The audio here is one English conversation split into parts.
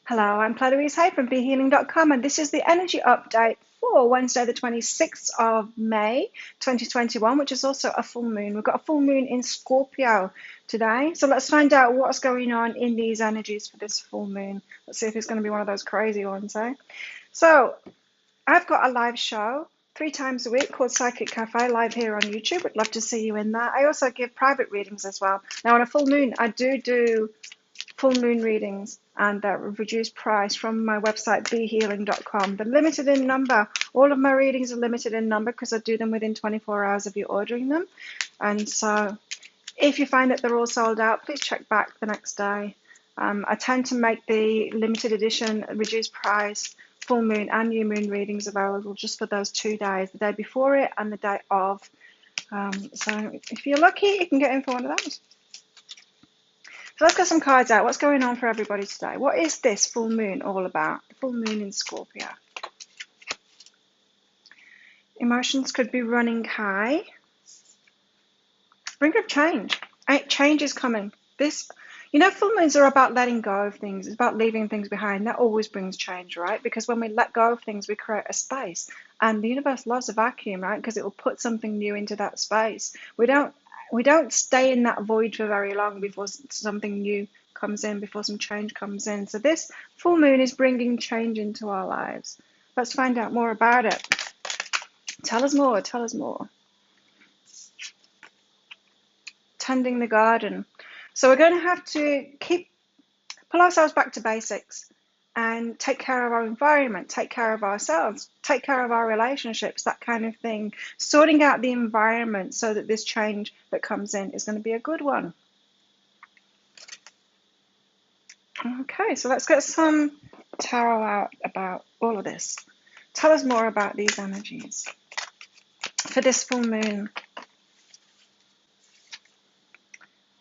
Hello, I'm Claire Hay from BeHealing.com, and this is the energy update for Wednesday, the 26th of May, 2021, which is also a full moon. We've got a full moon in Scorpio today, so let's find out what's going on in these energies for this full moon. Let's see if it's going to be one of those crazy ones, eh? So, I've got a live show 3 times a week called Psychic Cafe live here on YouTube. Would love to see you in that. I also give private readings as well. Now, on a full moon, I do full moon readings and at a reduced price from my website behealing.com. They're limited in number. All of my readings are limited in number because I do them within 24 hours of you ordering them. And so if you find that they're all sold out, please check back the next day. I tend to make the limited edition reduced price full moon and new moon readings available just for those 2 days, the day before it and the day of. So if you're lucky, you can get in for one of those. So let's get some cards out. What's going on for everybody today? What is this full moon all about? The full moon in Scorpio. Emotions could be running high. Bring up change. Change is coming. Full moons are about letting go of things. It's about leaving things behind. That always brings change, right? Because when we let go of things, we create a space. And the universe loves a vacuum, right? Because it will put something new into that space. We don't stay in that void for very long before something new comes in, before some change comes in. So this full moon is bringing change into our lives. Let's find out more about it. Tell us more, tell us more. Tending the garden. So we're going to have to pull ourselves back to basics and take care of our environment, take care of ourselves, take care of our relationships, that kind of thing. Sorting out the environment so that this change that comes in is going to be a good one. Okay, so let's get some tarot out about all of this. Tell us more about these energies for this full moon.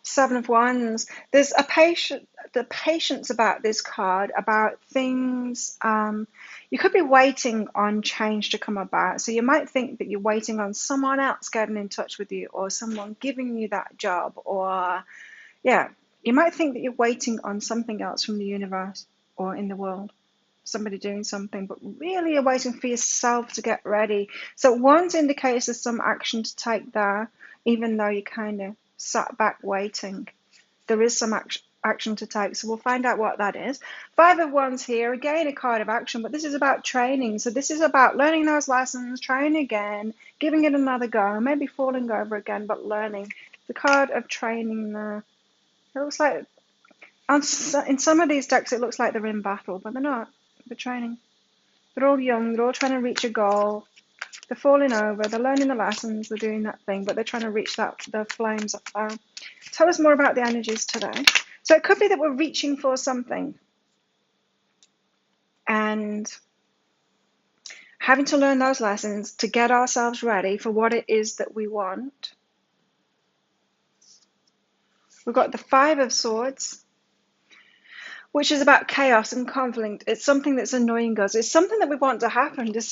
Seven of Wands. There's the patience about this card, about things. You could be waiting on change to come about. So you might think that you're waiting on someone else getting in touch with you, or someone giving you that job, or you might think that you're waiting on something else from the universe or in the world, somebody doing something, but really you're waiting for yourself to get ready. So Wands indicates there's some action to take there, even though you kind of sat back waiting. There is some action to take, so we'll find out what that is. Five of Wands here, again a card of action, but this is about training. So this is about learning those lessons, trying again, giving it another go, maybe falling over again, but learning. The card of training there. It looks like, in some of these decks, it looks like they're in battle, but they're not. They're training. They're all young, they're all trying to reach a goal. They're falling over, they're learning the lessons, they're doing that thing, but they're trying to reach the flames up there. Tell us more about the energies today. So it could be that we're reaching for something and having to learn those lessons to get ourselves ready for what it is that we want. We've got the Five of Swords, which is about chaos and conflict. It's something that's annoying us. It's something that we want to happen. There's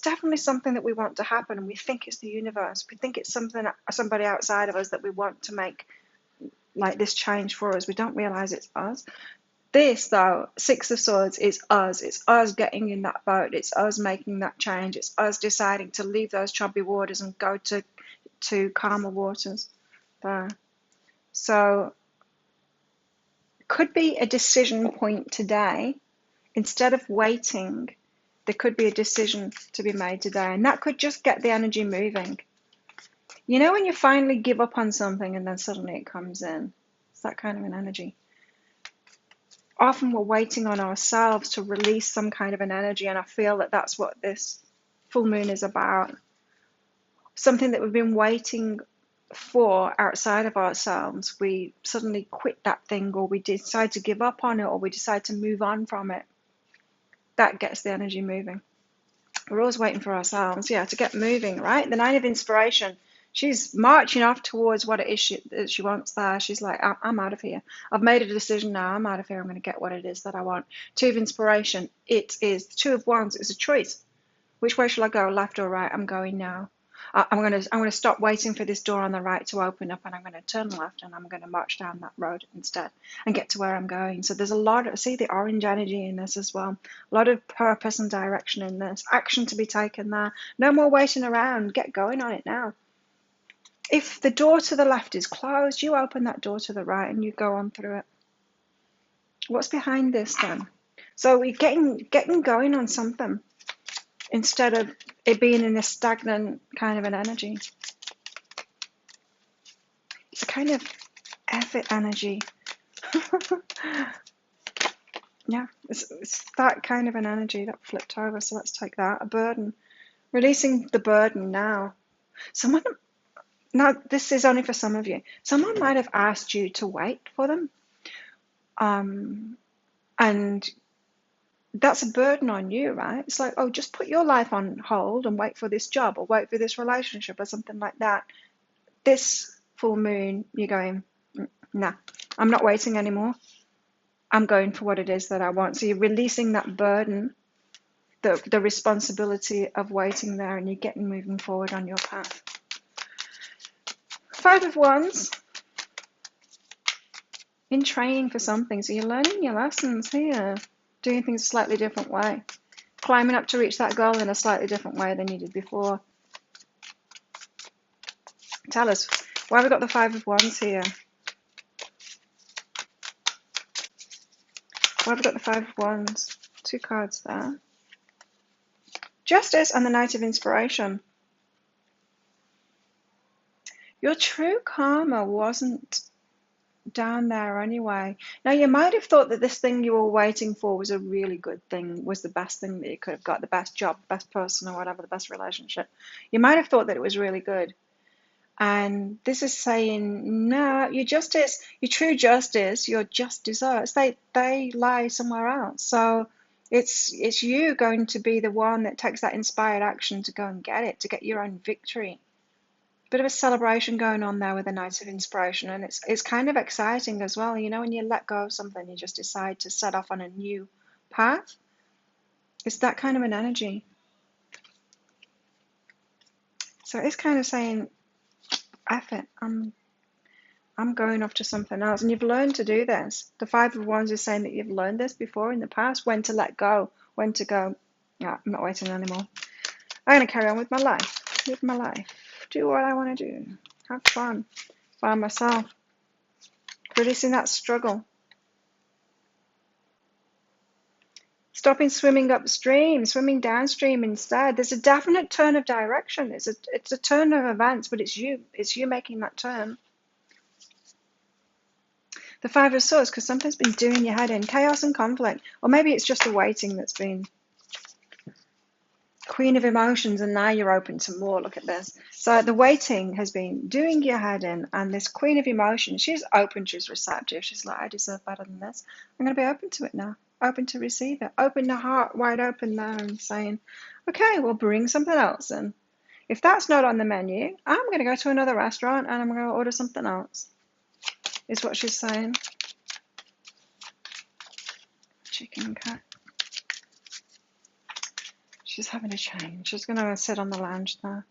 definitely something that we want to happen, and we think it's the universe. We think it's somebody outside of us that we want to make like this change for us. We don't realize it's us. This, though, Six of Swords, is us. It's us getting in that boat. It's us making that change. It's us deciding to leave those choppy waters and go to calmer waters there. So could be a decision point today. Instead of waiting, there could be a decision to be made today, and that could just get the energy moving. You know when you finally give up on something and then suddenly it comes in? It's that kind of an energy. Often we're waiting on ourselves to release some kind of an energy, and I feel that that's what this full moon is about. Something that we've been waiting for outside of ourselves. We suddenly quit that thing, or we decide to give up on it, or we decide to move on from it. That gets the energy moving. We're always waiting for ourselves, to get moving, right? The Nine of Inspiration. She's marching off towards what it is she wants there. She's like, I'm out of here. I've made a decision now. I'm out of here. I'm going to get what it is that I want. Two of Inspiration. It is the Two of Wands. It's a choice. Which way shall I go, left or right? I'm going now. I'm gonna stop waiting for this door on the right to open up, and I'm gonna turn left, and I'm gonna march down that road instead and get to where I'm going. So there's a lot of, see the orange energy in this as well. A lot of purpose and direction in this. Action to be taken there. No more waiting around. Get going on it now. If the door to the left is closed, you open that door to the right and you go on through it. What's behind this then? So we're getting going on something instead of it being in a stagnant kind of an energy. It's a kind of effort energy. Yeah, it's that kind of an energy that flipped over. So let's take that. A burden. Releasing the burden now. Now this is only for some of you. Someone might have asked you to wait for them. And that's a burden on you, right? It's like, oh, just put your life on hold and wait for this job or wait for this relationship or something like that. This full moon, you're going, nah, I'm not waiting anymore. I'm going for what it is that I want. So you're releasing that burden, the responsibility of waiting there, and you're getting moving forward on your path. 5 of Wands. In training for something. So you're learning your lessons here. Doing things a slightly different way. Climbing up to reach that goal in a slightly different way than you did before. Tell us, why have we got the 5 of Wands here? Why have we got the 5 of Wands? 2 cards there. Justice and the Knight of Inspiration. Your true karma wasn't down there anyway. Now you might have thought that this thing you were waiting for was a really good thing, was the best thing that you could have got, the best job, the best person or whatever, the best relationship. You might have thought that it was really good. And this is saying, no, your justice, your true justice, your just desserts, they lie somewhere else. So it's you going to be the one that takes that inspired action to go and get it, to get your own victory. Bit of a celebration going on there with the Knight of Inspiration, and it's kind of exciting as well. You know, when you let go of something, you just decide to set off on a new path. It's that kind of an energy. So it's kind of saying, F it, I'm going off to something else. And you've learned to do this. The 5 of Wands is saying that you've learned this before in the past, when to let go, when to go, no, I'm not waiting anymore. I'm going to carry on with my life, do what I want to do, have fun by myself, releasing that struggle. Stopping swimming upstream, swimming downstream instead. There's a definite turn of direction. It's a turn of events, but it's you making that turn. The 5 of Swords, because something's been doing your head in. Chaos and conflict. Or maybe it's just the waiting that's been. Queen of Emotions, and now you're open to more. Look at this. So the waiting has been doing your head in, and this Queen of Emotions, she's open, she's receptive. She's like, I deserve better than this. I'm going to be open to it now. Open to receive it. Open the heart wide open there and saying, okay, we'll bring something else in. If that's not on the menu, I'm going to go to another restaurant and I'm going to order something else. Is what she's saying. Chicken and cat. She's having a change. She's going to sit on the lounge there.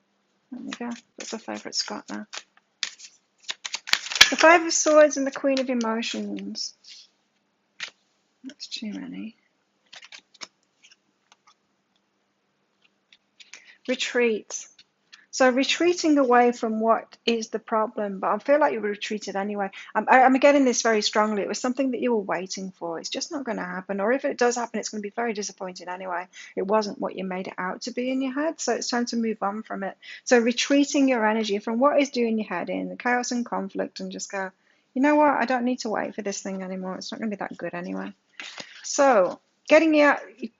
There we go. That's her favourite Scott now. The 5 of Swords and the Queen of Emotions. That's too many. Retreat. So retreating away from what is the problem, but I feel like you retreated anyway. I'm getting this very strongly. It was something that you were waiting for. It's just not going to happen. Or if it does happen, it's going to be very disappointing anyway. It wasn't what you made it out to be in your head. So it's time to move on from it. So retreating your energy from what is doing your head in, the chaos and conflict, and just go, you know what? I don't need to wait for this thing anymore. It's not going to be that good anyway. So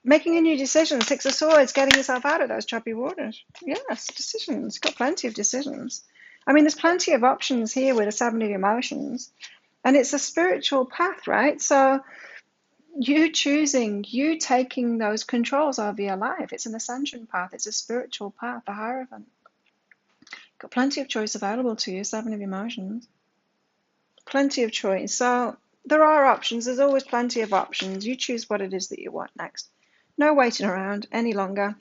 making a new decision. 6 of Swords, getting yourself out of those choppy waters. Yes, decisions. You've got plenty of decisions. I mean, there's plenty of options here with the 7 of Emotions. And it's a spiritual path, right? So you choosing, you taking those controls over your life. It's an ascension path. It's a spiritual path, a hierophant. Got plenty of choice available to you, 7 of Emotions. Plenty of choice. So there are options. There's always plenty of options. You choose what it is that you want next. No waiting around any longer.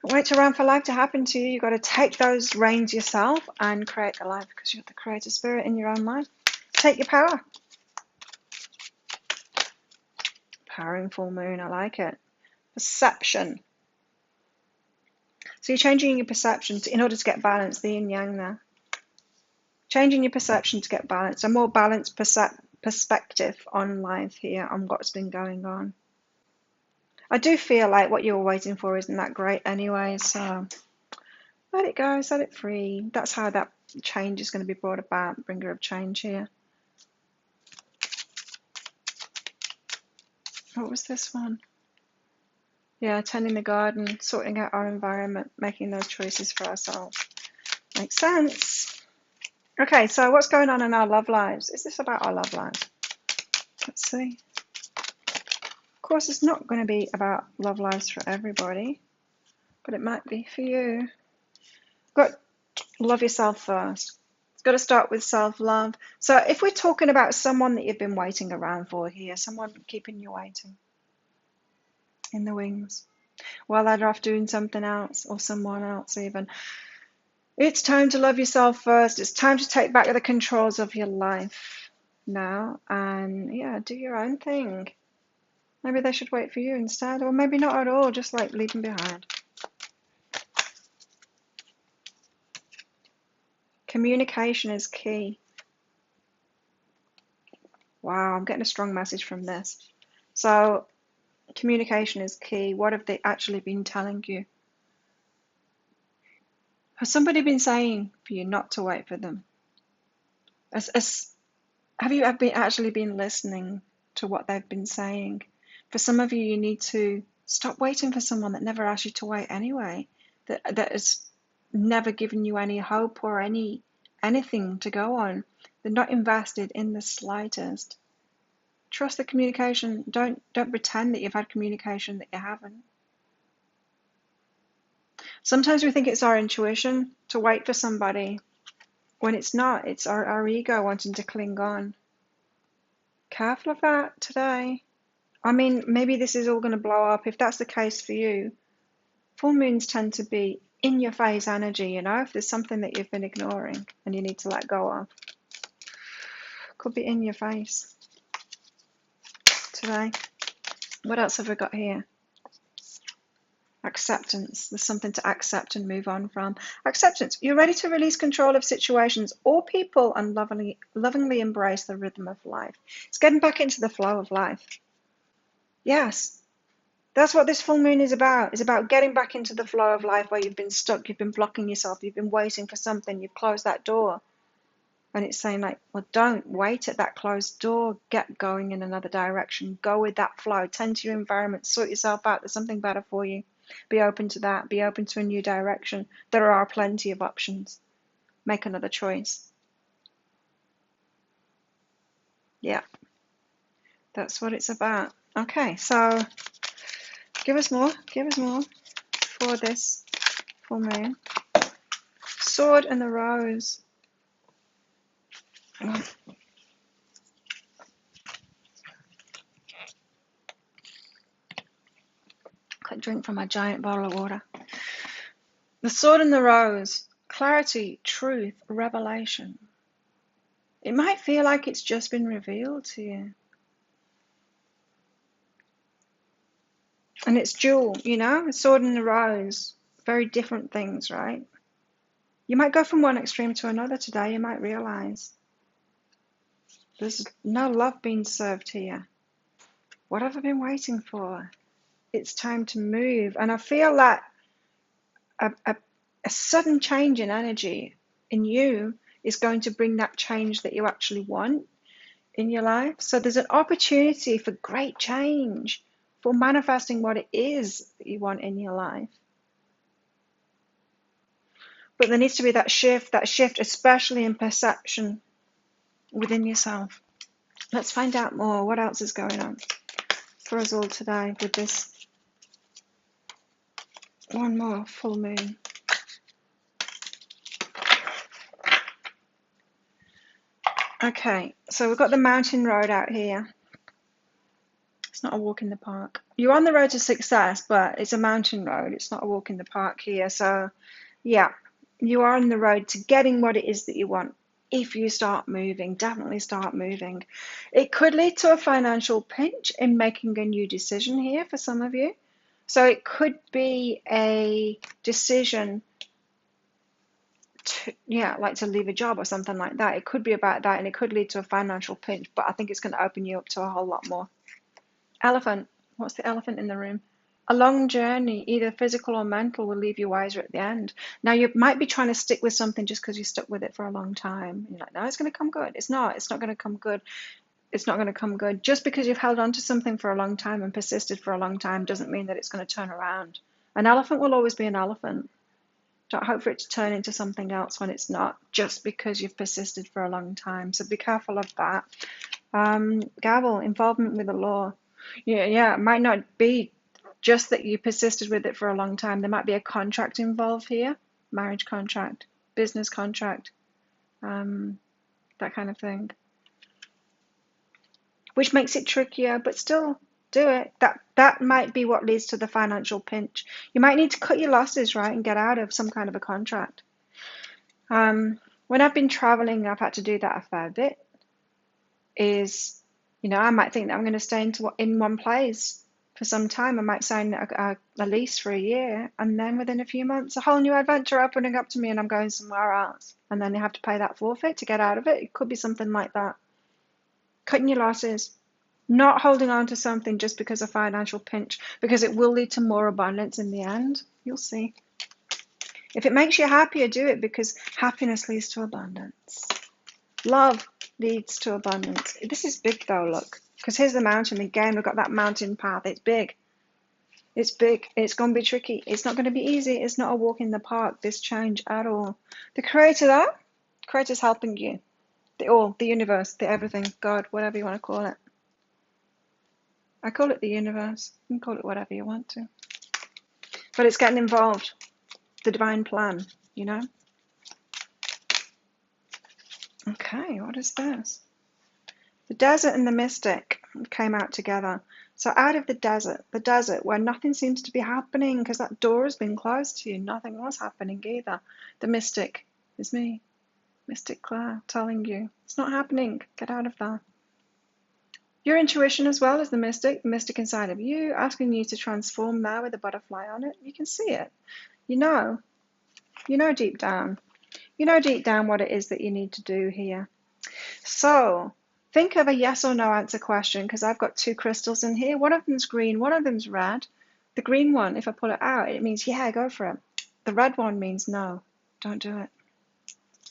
Wait around for life to happen to you. You've got to take those reins yourself and create the life, because you're the creator spirit in your own life. Take your power. Powering full moon, I like it. Perception. So you're changing your perception in order to get balance, the yin yang there. Changing your perception to get balance, a more balanced perspective on life here, on what's been going on. I do feel like what you were waiting for isn't that great anyway, so let it go, set it free. That's how that change is going to be brought about, bringer of change here. What was this one? Yeah, tending the garden, sorting out our environment, making those choices for ourselves. Makes sense. Okay, so what's going on in our love lives? Is this about our love lives? Let's see. Of course, it's not going to be about love lives for everybody, but it might be for you. Got love yourself first. It's got to start with self-love. So if we're talking about someone that you've been waiting around for here, someone keeping you waiting in the wings while they're off doing something else, or someone else even, it's time to love yourself first. It's time to take back the controls of your life now and, yeah, do your own thing. Maybe they should wait for you instead, or maybe not at all, just like leave them behind. Communication is key. Wow, I'm getting a strong message from this. So, communication is key. What have they actually been telling you? Has somebody been saying for you not to wait for them? Have you actually been listening to what they've been saying? For some of you, you need to stop waiting for someone that never asked you to wait anyway, that has never given you any hope or anything to go on. They're not invested in the slightest. Trust the communication. Don't pretend that you've had communication that you haven't. Sometimes we think it's our intuition to wait for somebody when it's not. It's our ego wanting to cling on. Careful of that today. I mean, maybe this is all going to blow up. If that's the case for you, full moons tend to be in your face energy, you know, if there's something that you've been ignoring and you need to let go of. Could be in your face today. What else have we got here? Acceptance. There's something to accept and move on from. Acceptance. You're ready to release control of situations or people and lovingly embrace the rhythm of life. It's getting back into the flow of life. Yes. That's what this full moon is about. It's about getting back into the flow of life where you've been stuck, you've been blocking yourself, you've been waiting for something, you've closed that door. And it's saying like, well, don't wait at that closed door. Get going in another direction. Go with that flow. Tend to your environment. Sort yourself out. There's something better for you. Be open to that. Be open to a new direction. There are plenty of options. Make another choice. Yeah, that's what it's about. Okay, so give us more for this full moon. Sword and the Rose. Quick drink from my giant bottle of water. The Sword and the Rose. Clarity, truth, revelation. It might feel like it's just been revealed to you. And it's dual, you know, the Sword and the Rose. Very different things, right? You might go from one extreme to another today. You might realize there's no love being served here. What have I been waiting for? It's time to move. And I feel that a sudden change in energy in you is going to bring that change that you actually want in your life. So there's an opportunity for great change, for manifesting what it is that you want in your life. But there needs to be that shift especially in perception within yourself. Let's find out more. What else is going on for us all today with this one more full moon? Okay, so we've got the mountain road out here. It's It's not a walk in the park. You're on the road to success, but it's a mountain road. It's not a walk in the park here. So, yeah, you are on the road to getting what it is that you want. If you start moving, definitely start moving. It could lead to a financial pinch in making a new decision here for some of you. So it could be a decision to, yeah, like to leave a job or something like that. It could be about that, and it could lead to a financial pinch, but I think it's going to open you up to a whole lot more. Elephant. What's the elephant in the room? A long journey, either physical or mental, will leave you wiser at the end. Now, you might be trying to stick with something just because you stuck with it for a long time. You're like, no, it's going to come good. It's not. It's not going to come good. It's not going to come good. Just because you've held on to something for a long time and persisted for a long time doesn't mean that it's going to turn around. An elephant will always be an elephant. Don't hope for it to turn into something else when it's not, just because you've persisted for a long time. So be careful of that. Gavel, involvement with the law. Yeah, it might not be just that you persisted with it for a long time. There might be a contract involved here, marriage contract, business contract, that kind of thing, which makes it trickier, but still do it. That might be what leads to the financial pinch. You might need to cut your losses, right, and get out of some kind of a contract. When I've been traveling, I've had to do that a fair bit. I might think that I'm going to stay in one place for some time. I might sign a lease for a year, and then within a few months, a whole new adventure opening up to me, and I'm going somewhere else. And then you have to pay that forfeit to get out of it. It could be something like that. Cutting your losses, not holding on to something just because of financial pinch, because it will lead to more abundance in the end. You'll see. If it makes you happier, do it, because happiness leads to abundance. Love leads to abundance. This is big though, look, because here's the mountain again. We've got that mountain path. It's big. It's big. It's going to be tricky. It's not going to be easy. It's not a walk in the park, this change at all. The creator there, creator's helping you. The all, the universe, the everything, God, whatever you want to call it. I call it the universe. You can call it whatever you want to. But it's getting involved. The divine plan, you know? Okay, what is this? The desert and the mystic came out together. So out of the desert where nothing seems to be happening because that door has been closed to you, nothing was happening either. The mystic is me, Mystic Claire, telling you it's not happening. Get out of there. Your intuition as well as the mystic inside of you, asking you to transform there with a butterfly on it. You can see it. You know deep down. You know deep down what it is that you need to do here. So think of a yes or no answer question, because I've got two crystals in here. One of them's green, one of them's red. The green one, if I pull it out, it means yeah, go for it. The red one means no, don't do it.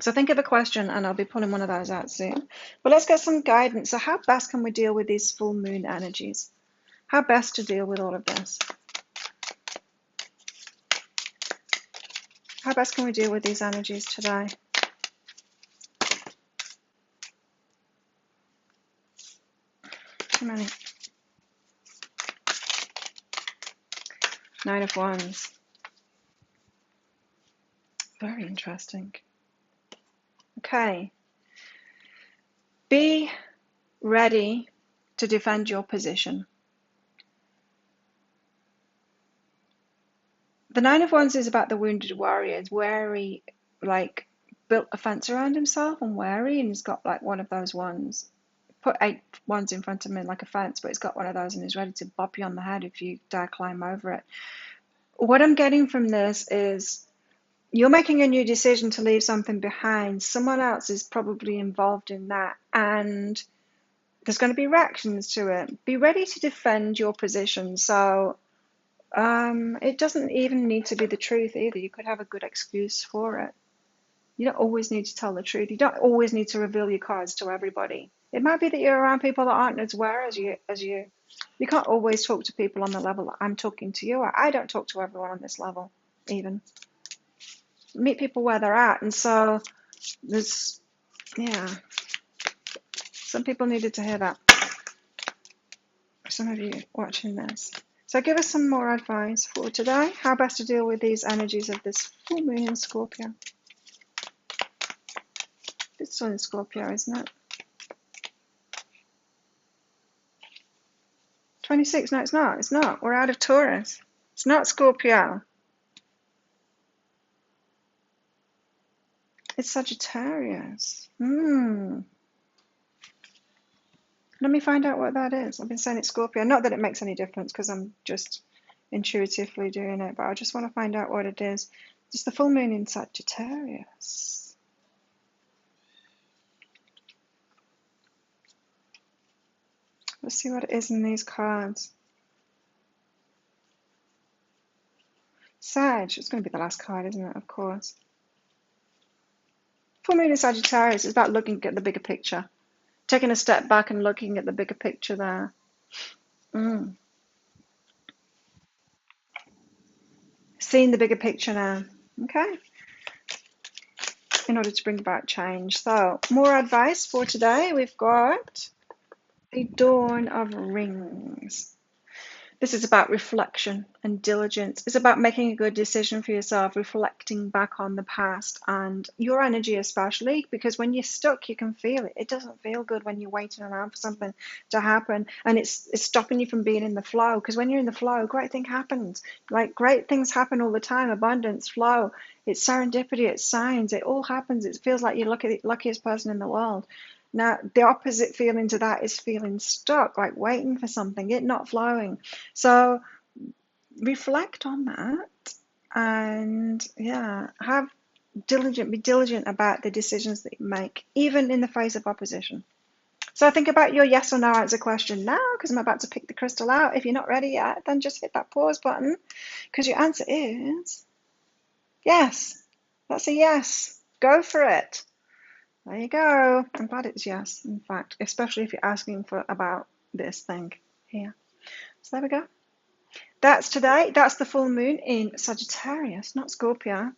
So think of a question, and I'll be pulling one of those out soon. But let's get some guidance. So how best can we deal with these full moon energies? How best to deal with all of this? How best can we deal with these energies today? Too many. Nine of Wands. Very interesting. Okay. Be ready to defend your position. The Nine of Wands is about the wounded warrior. It's wary, like built a fence around himself and wary, and he's got like one of those wands. Put 8 wands in front of him like a fence, but he's got one of those and he's ready to bop you on the head if you dare climb over it. What I'm getting from this is you're making a new decision to leave something behind. Someone else is probably involved in that, and there's going to be reactions to it. Be ready to defend your position. So it doesn't even need to be the truth either. You could have a good excuse for it. You don't always need to tell the truth. You don't always need to reveal your cards to everybody. It might be that you're around people that aren't as aware as you. You can't always talk to people on the level that I'm talking to you. I don't talk to everyone on this level, even. Meet people where they're at. And so there's, yeah, some people needed to hear that. Some of you watching this. So give us some more advice for today. How best to deal with these energies of this full moon in Scorpio. It's still in Scorpio, isn't it? 26. No, it's not. It's not. We're out of Taurus. It's not Scorpio. It's Sagittarius. Let me find out what that is. I've been saying it's Scorpio. Not that it makes any difference because I'm just intuitively doing it, but I just want to find out what it is. It's the full moon in Sagittarius. Let's see what it is in these cards. Sag. It's going to be the last card, isn't it? Of course. Full moon in Sagittarius is about looking at the bigger picture. Taking a step back and looking at the bigger picture there. Seeing the bigger picture now. Okay. In order to bring about change. So, more advice for today. We've got the Dawn of Rings. This is about reflection and diligence. It's about making a good decision for yourself, reflecting back on the past and your energy especially, because when you're stuck, you can feel it. It doesn't feel good when you're waiting around for something to happen, and it's stopping you from being in the flow, because when you're in the flow, great thing happens. Like, great things happen all the time, abundance, flow, it's serendipity, it's signs, it all happens. It feels like you're the luckiest person in the world. Now, the opposite feeling to that is feeling stuck, like waiting for something, it not flowing. So reflect on that and be diligent about the decisions that you make, even in the face of opposition. So think about your yes or no answer question now, because I'm about to pick the crystal out. If you're not ready yet, then just hit that pause button, because your answer is yes. That's a yes. Go for it. There you go. I'm glad it's yes, in fact, especially if you're asking about this thing here. So there we go. That's today. That's the full moon in Sagittarius, not Scorpio.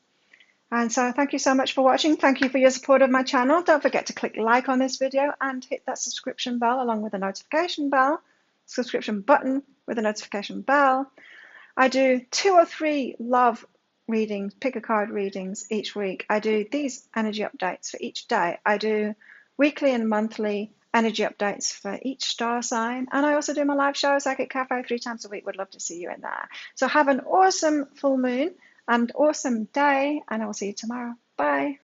And so thank you so much for watching. Thank you for your support of my channel. Don't forget to click like on this video and hit that subscription bell along with the notification bell, subscription button with a notification bell. I do 2 or 3 love readings, pick a card readings each week. I do these energy updates for each day. I do weekly and monthly energy updates for each star sign. And I also do my live show, Psychic Cafe, 3 times a week. Would love to see you in there. So have an awesome full moon and awesome day, and I will see you tomorrow. Bye.